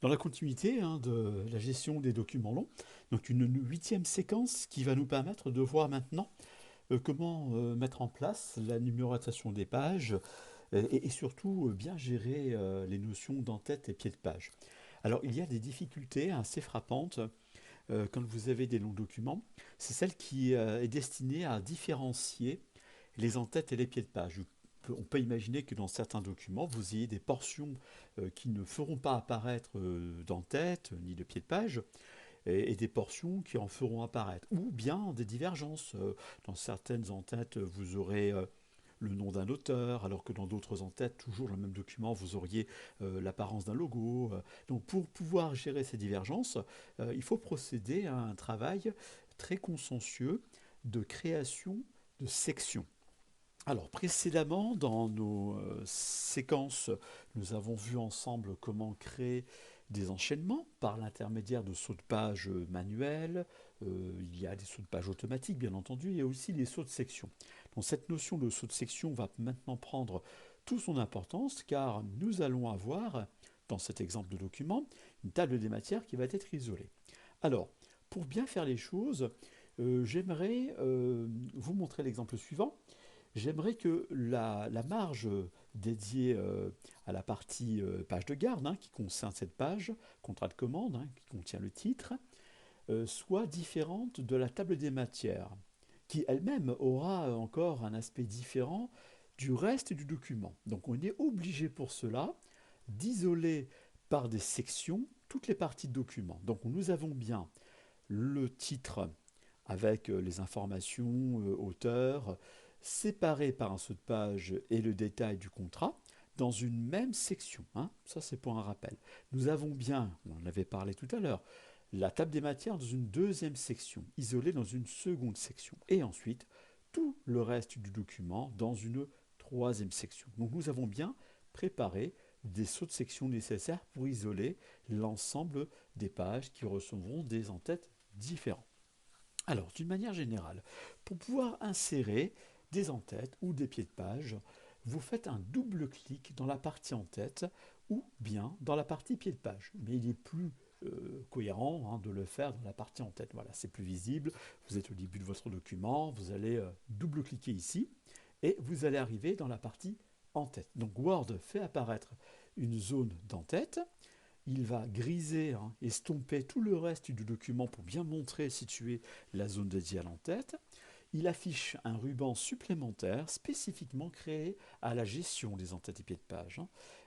Dans la continuité de la gestion des documents longs, donc une huitième séquence qui va nous permettre de voir maintenant comment mettre en place la numérotation des pages et surtout bien gérer les notions d'en-tête et pied de page. Alors il y a des difficultés assez frappantes quand vous avez des longs documents, c'est celle qui est destinée à différencier les en-têtes et les pieds de page. On peut imaginer que dans certains documents, vous ayez des portions qui ne feront pas apparaître d'en-tête ni de pied de page, et des portions qui en feront apparaître. Ou bien des divergences. Dans certaines en-têtes, vous aurez le nom d'un auteur, alors que dans d'autres en-têtes, toujours dans le même document, vous auriez l'apparence d'un logo. Donc pour pouvoir gérer ces divergences, il faut procéder à un travail très consciencieux de création de sections. Alors précédemment, dans nos séquences, nous avons vu ensemble comment créer des enchaînements par l'intermédiaire de sauts de page manuels. Il y a des sauts de page automatiques, bien entendu. Il y a aussi les sauts de section. Donc cette notion de saut de section va maintenant prendre toute son importance car nous allons avoir, dans cet exemple de document, une table des matières qui va être isolée. Alors, pour bien faire les choses, j'aimerais vous montrer l'exemple suivant. J'aimerais que la marge dédiée à la partie page de garde, qui concerne cette page, contrat de commande, qui contient le titre, soit différente de la table des matières, qui elle-même aura encore un aspect différent du reste du document. Donc on est obligé pour cela d'isoler par des sections toutes les parties de document. Donc nous avons bien le titre avec les informations, auteur, séparé par un saut de page et le détail du contrat dans une même section. Ça, c'est pour un rappel. Nous avons bien, on en avait parlé tout à l'heure, la table des matières dans une deuxième section, isolée dans une seconde section. Et ensuite, tout le reste du document dans une troisième section. Donc nous avons bien préparé des sauts de section nécessaires pour isoler l'ensemble des pages qui recevront des en-têtes différents. Alors, d'une manière générale, pour pouvoir insérer des en-têtes ou des pieds de page, vous faites un double clic dans la partie en-tête ou bien dans la partie pied de page. Mais il est plus cohérent de le faire dans la partie en-tête. Voilà, c'est plus visible. Vous êtes au début de votre document, vous allez double-cliquer ici et vous allez arriver dans la partie en-tête. Donc Word fait apparaître une zone d'en-tête. Il va griser estomper tout le reste du document pour bien montrer et situer la zone dédiée à l'en-tête. Il affiche un ruban supplémentaire spécifiquement créé à la gestion des en-têtes et pieds de page.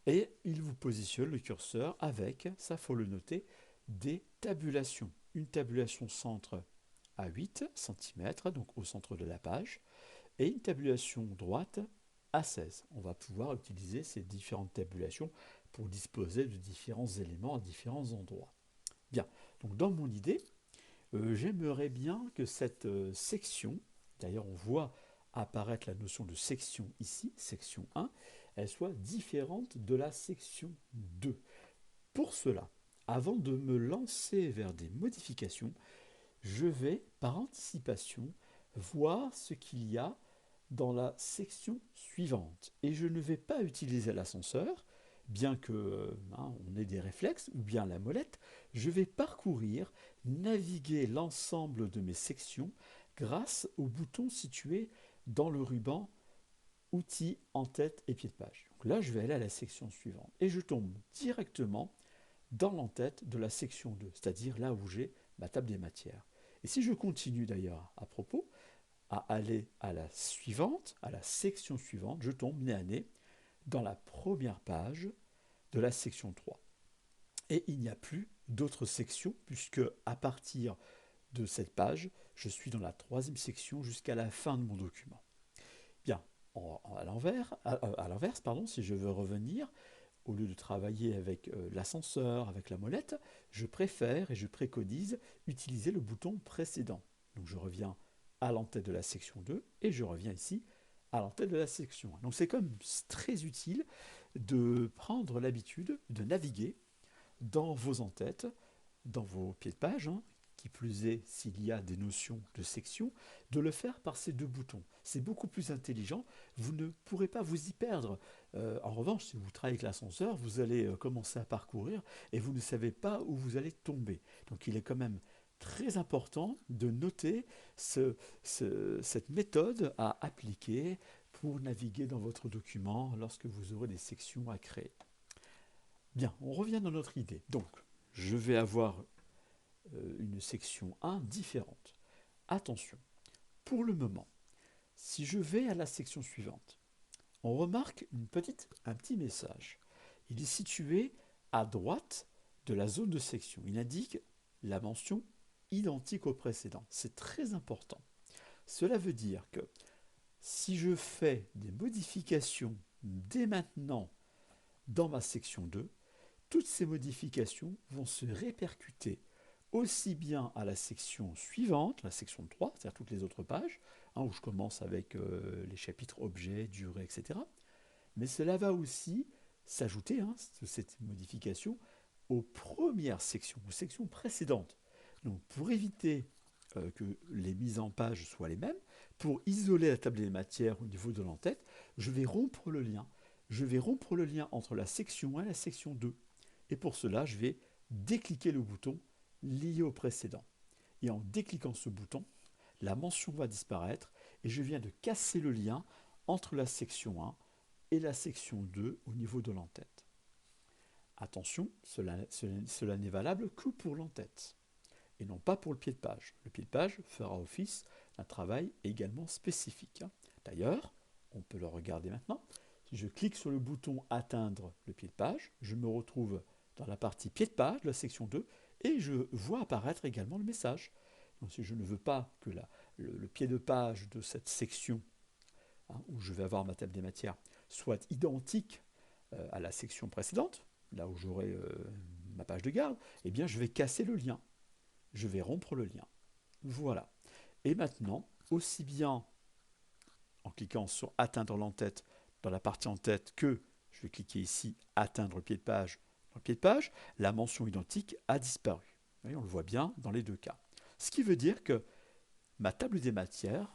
Et il vous positionne le curseur avec, ça faut le noter, des tabulations. Une tabulation centre à 8 cm, donc au centre de la page, et une tabulation droite à 16. On va pouvoir utiliser ces différentes tabulations pour disposer de différents éléments à différents endroits. Bien, donc dans mon idée, j'aimerais bien que cette section, d'ailleurs on voit apparaître la notion de section ici, section 1, elle soit différente de la section 2. Pour cela, avant de me lancer vers des modifications, je vais, par anticipation, voir ce qu'il y a dans la section suivante. Et je ne vais pas utiliser l'ascenseur, bien que on ait des réflexes, ou bien la molette, je vais parcourir, naviguer l'ensemble de mes sections grâce au bouton situé dans le ruban outils en tête et pied de page. Donc là, je vais aller à la section suivante et je tombe directement dans l'entête de la section 2, c'est-à-dire là où j'ai ma table des matières. Et si je continue d'ailleurs à propos, à aller à la suivante, à la section suivante, je tombe nez à nez dans la première page de la section 3. Et il n'y a plus d'autres sections, puisque à partir de cette page, je suis dans la troisième section jusqu'à la fin de mon document. Bien, à l'inverse, si je veux revenir, au lieu de travailler avec l'ascenseur, avec la molette, je préfère et je préconise utiliser le bouton précédent. Donc je reviens à l'entête de la section 2 et je reviens ici à l'entête de la section 1. Donc c'est comme très utile de prendre l'habitude de naviguer dans vos entêtes, dans vos pieds de page, qui plus est s'il y a des notions de section, de le faire par ces deux boutons. C'est beaucoup plus intelligent, vous ne pourrez pas vous y perdre. En revanche, si vous travaillez avec l'ascenseur, vous allez commencer à parcourir et vous ne savez pas où vous allez tomber. Donc il est quand même très important de noter cette méthode à appliquer pour naviguer dans votre document lorsque vous aurez des sections à créer. Bien, on revient dans notre idée. Donc, je vais avoir une section 1 différente. Attention, pour le moment, si je vais à la section suivante, on remarque un petit message. Il est situé à droite de la zone de section. Il indique la mention identique au précédent. C'est très important. Cela veut dire que si je fais des modifications dès maintenant dans ma section 2, toutes ces modifications vont se répercuter aussi bien à la section suivante, la section 3, c'est-à-dire toutes les autres pages, où je commence avec les chapitres objets, durée, etc. Mais cela va aussi s'ajouter, cette modification, aux premières sections, aux sections précédentes. Donc pour éviter que les mises en page soient les mêmes, pour isoler la table des matières au niveau de l'entête, je vais rompre le lien. Je vais rompre le lien entre la section 1 et la section 2. Et pour cela, je vais décliquer le bouton lié au précédent. Et en décliquant ce bouton, la mention va disparaître et je viens de casser le lien entre la section 1 et la section 2 au niveau de l'entête. Attention, cela n'est valable que pour l'entête et non pas pour le pied de page. Le pied de page fera office d'un travail également spécifique. D'ailleurs, on peut le regarder maintenant. Si je clique sur le bouton atteindre le pied de page, je me retrouve dans la partie pied de page de la section 2 et je vois apparaître également le message. Donc si je ne veux pas que le pied de page de cette section où je vais avoir ma table des matières soit identique à la section précédente, là où j'aurai ma page de garde, eh bien je vais casser le lien. Je vais rompre le lien. Voilà. Et maintenant, aussi bien en cliquant sur atteindre l'entête dans la partie en-tête que je vais cliquer ici atteindre le pied de page dans le pied de page, la mention identique a disparu. Vous voyez, on le voit bien dans les deux cas. Ce qui veut dire que ma table des matières,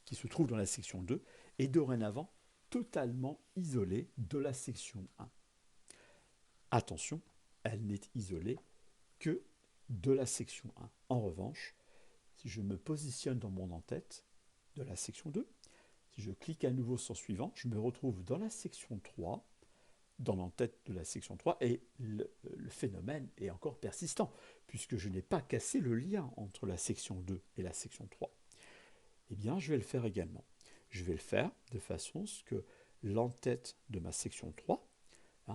qui se trouve dans la section 2, est dorénavant totalement isolée de la section 1. Attention, elle n'est isolée que de la section 1. En revanche, si je me positionne dans mon en-tête de la section 2, si je clique à nouveau sur suivant, je me retrouve dans la section 3, dans l'entête de la section 3, et le phénomène est encore persistant, puisque je n'ai pas cassé le lien entre la section 2 et la section 3. Eh bien, je vais le faire également. Je vais le faire de façon à ce que l'entête de ma section 3,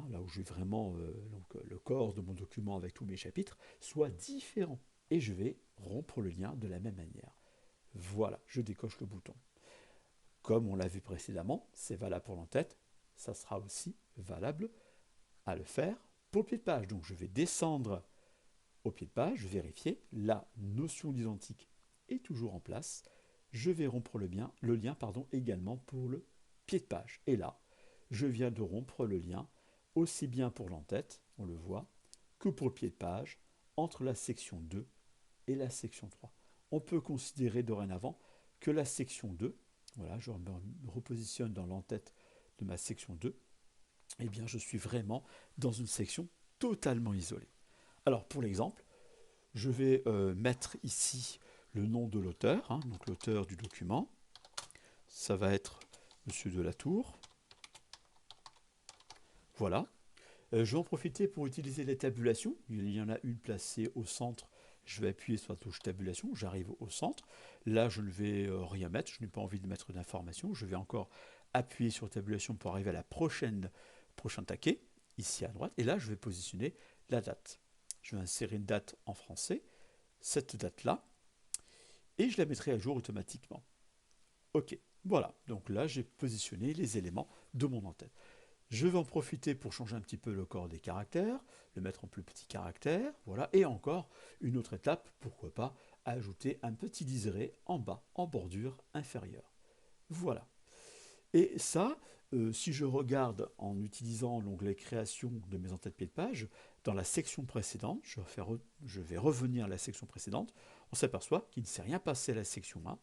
là où j'ai vraiment le corps de mon document avec tous mes chapitres, soit différent. Et je vais rompre le lien de la même manière. Voilà, je décoche le bouton. Comme on l'a vu précédemment, c'est valable pour l'entête, ça sera aussi valable à le faire pour le pied de page. Donc je vais descendre au pied de page, vérifier, la notion d'identique est toujours en place. Je vais rompre le lien également pour le pied de page. Et là, je viens de rompre le lien aussi bien pour l'entête, on le voit, que pour le pied de page, entre la section 2 et la section 3. On peut considérer dorénavant que la section 2, voilà, je me repositionne dans l'entête de ma section 2, eh bien je suis vraiment dans une section totalement isolée. Alors pour l'exemple, je vais mettre ici le nom de l'auteur, donc l'auteur du document. Ça va être Monsieur Delatour. Voilà. Je vais en profiter pour utiliser les tabulations. Il y en a une placée au centre. Je vais appuyer sur la touche tabulation. J'arrive au centre. Là, je ne vais rien mettre. Je n'ai pas envie de mettre d'informations. Je vais encore appuyer sur tabulation pour arriver à la prochain taquet, ici à droite. Et là, je vais positionner la date. Je vais insérer une date en français, cette date-là, et je la mettrai à jour automatiquement. OK, voilà. Donc là, j'ai positionné les éléments de mon en-tête. Je vais en profiter pour changer un petit peu le corps des caractères, le mettre en plus petit caractère, voilà. Et encore une autre étape, pourquoi pas, ajouter un petit liseré en bas, en bordure inférieure. Voilà. Et ça, si je regarde en utilisant l'onglet création de mes en-têtes pied de page, dans la section précédente, je vais revenir à la section précédente, on s'aperçoit qu'il ne s'est rien passé à la section 1.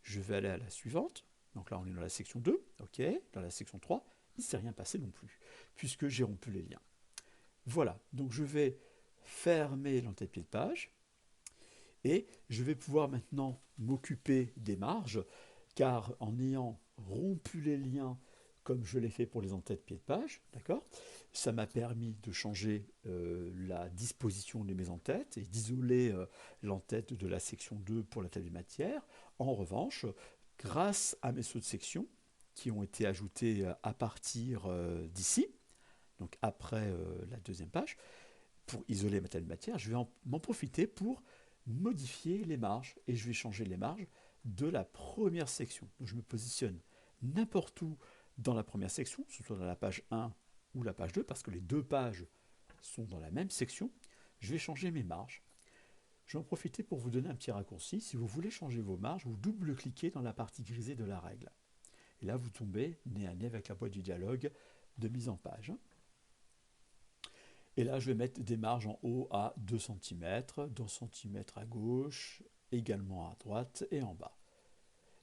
Je vais aller à la suivante, donc là on est dans la section 2, ok, dans la section 3, il ne s'est rien passé non plus, puisque j'ai rompu les liens. Voilà, donc je vais fermer l'entête-pied de page, et je vais pouvoir maintenant m'occuper des marges, car en ayant rompu les liens comme je l'ai fait pour les entêtes-pieds de page, d'accord, ça m'a permis de changer la disposition de mes entêtes et d'isoler l'entête de la section 2 pour la table des matières. En revanche, grâce à mes sauts de section qui ont été ajoutés à partir d'ici, donc après la deuxième page, pour isoler ma table de matière, je vais m'en profiter pour modifier les marges et je vais changer les marges de la première section. Donc je me positionne n'importe où dans la première section, que ce soit dans la page 1 ou la page 2, parce que les deux pages sont dans la même section. Je vais changer mes marges. Je vais en profiter pour vous donner un petit raccourci. Si vous voulez changer vos marges, vous double-cliquez dans la partie grisée de la règle. Et là, vous tombez nez à nez avec la boîte du dialogue de mise en page. Et là, je vais mettre des marges en haut à 2 cm, 2 cm à gauche, également à droite et en bas.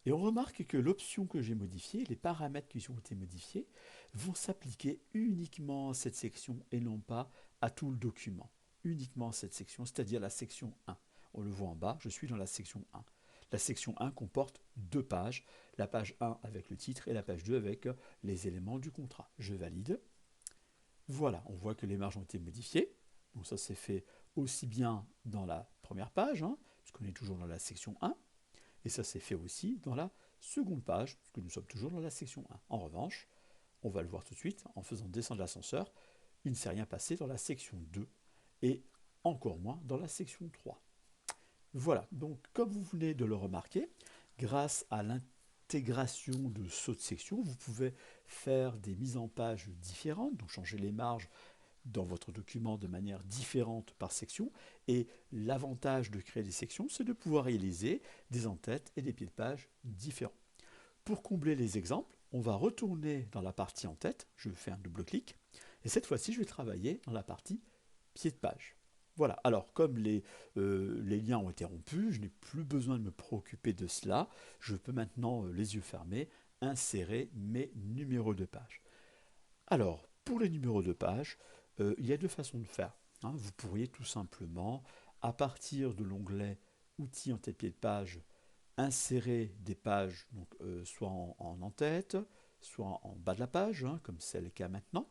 Et on remarque que l'option que j'ai modifiée, les paramètres qui ont été modifiés, vont s'appliquer uniquement à cette section et non pas à tout le document. Uniquement à cette section, c'est-à-dire la section 1. On le voit en bas, je suis dans la section 1. La section 1 comporte deux pages, la page 1 avec le titre et la page 2 avec les éléments du contrat. Je valide. Voilà, on voit que les marges ont été modifiées. Donc ça s'est fait aussi bien dans la première page, puisqu'on est toujours dans la section 1, et ça s'est fait aussi dans la seconde page, puisque nous sommes toujours dans la section 1. En revanche, on va le voir tout de suite, en faisant descendre l'ascenseur, il ne s'est rien passé dans la section 2, et encore moins dans la section 3. Voilà, donc comme vous venez de le remarquer, grâce à l'intégration de sauts de section, vous pouvez faire des mises en page différentes, donc changer les marges dans votre document de manière différente par section. Et l'avantage de créer des sections, c'est de pouvoir réaliser des entêtes et des pieds de page différents. Pour combler les exemples, on va retourner dans la partie en-tête, je fais un double-clic, et cette fois-ci, je vais travailler dans la partie pied de page. Voilà, alors comme les liens ont été rompus, je n'ai plus besoin de me préoccuper de cela. Je peux maintenant, les yeux fermés, insérer mes numéros de page. Alors, pour les numéros de page, il y a deux façons de faire. Vous pourriez tout simplement, à partir de l'onglet Outils en tête-pied de page, insérer des pages, donc, soit en en-tête, soit en bas de la page, comme c'est le cas maintenant,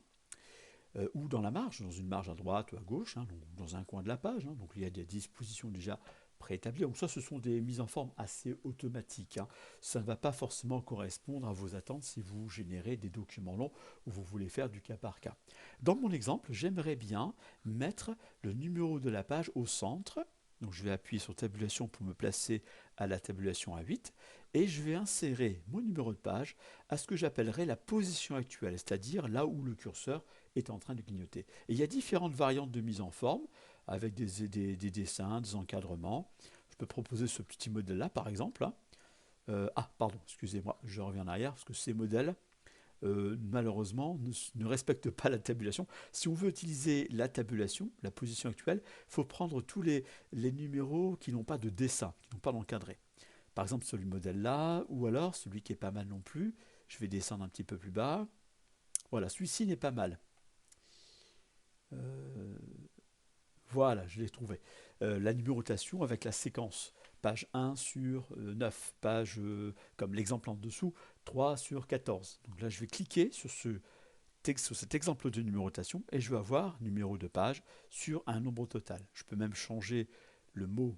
ou dans la marge, dans une marge à droite ou à gauche, donc dans un coin de la page. Donc il y a des dispositions déjà préétablies. Donc ça, ce sont des mises en forme assez automatiques. Ça ne va pas forcément correspondre à vos attentes si vous générez des documents longs ou vous voulez faire du cas par cas. Dans mon exemple, j'aimerais bien mettre le numéro de la page au centre. Donc je vais appuyer sur tabulation pour me placer à la tabulation A8 et je vais insérer mon numéro de page à ce que j'appellerais la position actuelle, c'est-à-dire là où le curseur est en train de clignoter. Et il y a différentes variantes de mise en forme avec des dessins, des encadrements. Je peux proposer ce petit modèle-là par exemple. Pardon, excusez-moi, je reviens en arrière parce que ces modèles malheureusement ne respectent pas la tabulation. Si on veut utiliser la tabulation, la position actuelle, il faut prendre tous les numéros qui n'ont pas de dessin, qui n'ont pas d'encadré. Par exemple, celui modèle-là, ou alors celui qui est pas mal non plus. Je vais descendre un petit peu plus bas. Voilà, celui-ci n'est pas mal. Voilà, je l'ai trouvé. La numérotation avec la séquence. Page 1 sur 9, page, comme l'exemple en dessous, 3 sur 14. Donc là, je vais cliquer sur cet exemple de numérotation et je vais avoir numéro de page sur un nombre total. Je peux même changer le mot,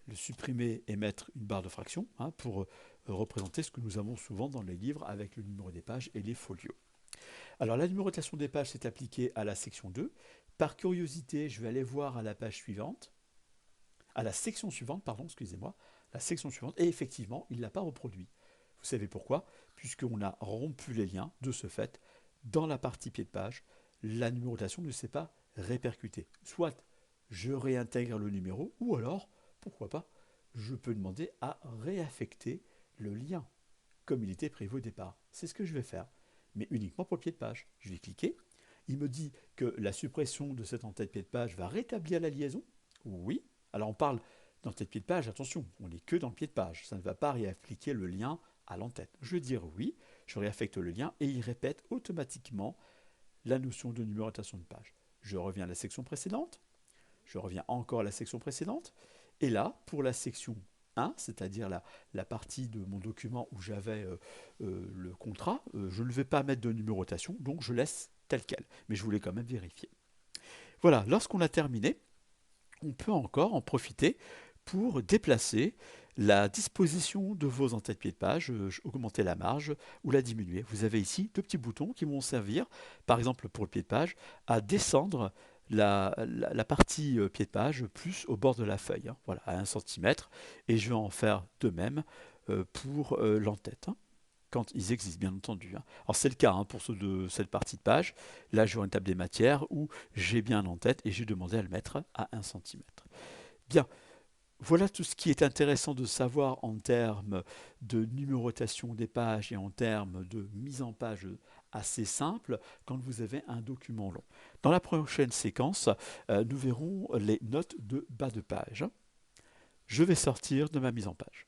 le supprimer et mettre une barre de fraction pour représenter ce que nous avons souvent dans les livres avec le numéro des pages et les folios. Alors la numérotation des pages s'est appliquée à la section 2. Par curiosité, je vais aller voir à la page suivante, à la section suivante, pardon, excusez-moi, la section suivante, et effectivement, il ne l'a pas reproduit. Vous savez pourquoi? Puisqu'on a rompu les liens, de ce fait, dans la partie pied de page, la numérotation ne s'est pas répercutée. Soit je réintègre le numéro, ou alors, pourquoi pas, je peux demander à réaffecter le lien, comme il était prévu au départ. C'est ce que je vais faire, mais uniquement pour le pied de page. Je vais cliquer. Il me dit que la suppression de cet entête-pied de page va rétablir la liaison. Oui. Alors on parle d'entête-pied de page, attention, on n'est que dans le pied de page. Ça ne va pas réappliquer le lien à l'entête. Je vais dire oui, je réaffecte le lien et il répète automatiquement la notion de numérotation de page. Je reviens à la section précédente, je reviens encore à la section précédente, et là, pour la section 1, c'est-à-dire la partie de mon document où j'avais le contrat, je ne vais pas mettre de numérotation, donc je laisse tel quel. Mais je voulais quand même vérifier. Voilà, lorsqu'on a terminé, on peut encore en profiter pour déplacer la disposition de vos entêtes-pieds de page, augmenter la marge ou la diminuer. Vous avez ici deux petits boutons qui vont servir, par exemple pour le pied de page, à descendre la partie pied de page plus au bord de la feuille, hein, voilà, à 1 cm, et je vais en faire de même pour l'entête. Hein, quand ils existent, bien entendu. Hein. Alors c'est le cas hein, pour ceux de cette partie de page. Là, j'aurai une table des matières où j'ai bien en tête et j'ai demandé à le mettre à 1 cm. Bien, voilà tout ce qui est intéressant de savoir en termes de numérotation des pages et en termes de mise en page assez simple quand vous avez un document long. Dans la prochaine séquence, nous verrons les notes de bas de page. Je vais sortir de ma mise en page.